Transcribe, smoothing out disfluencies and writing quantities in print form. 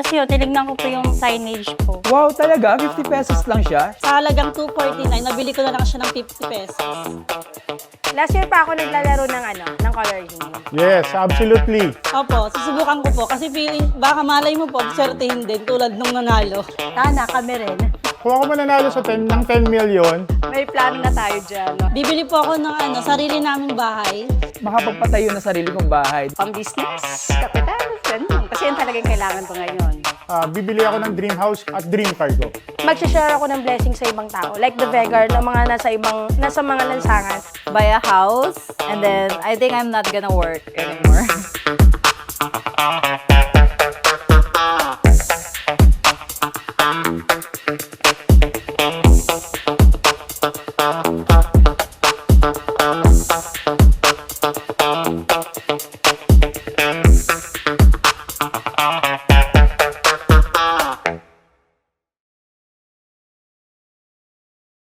Tapos yun, tinignan ko po yung signage po. Wow, talaga? 50 pesos lang siya? Sa halagang 249, nabili ko na lang siya ng 50 pesos. Last year pa ako naglalaro ng coloring. Yes, absolutely. Opo, susubukan ko po kasi feeling, baka malay mo po, swertihin din tulad nung nanalo. Sana kami rin. Kung ako mananalo ng 10 million, May plano na tayo dyan. Bibili po ako ng sarili naming bahay. Makapagpatayo na sarili kong bahay. Pang business, kapital, ganun. Kasi yan talagang kailangan ko ngayon. bibili ako ng dream house at dream car ko. Mag-share ako ng blessing sa ibang tao. Like the beggar na mga nasa mga lansangan. Buy a house, and then I think I'm not gonna work anymore.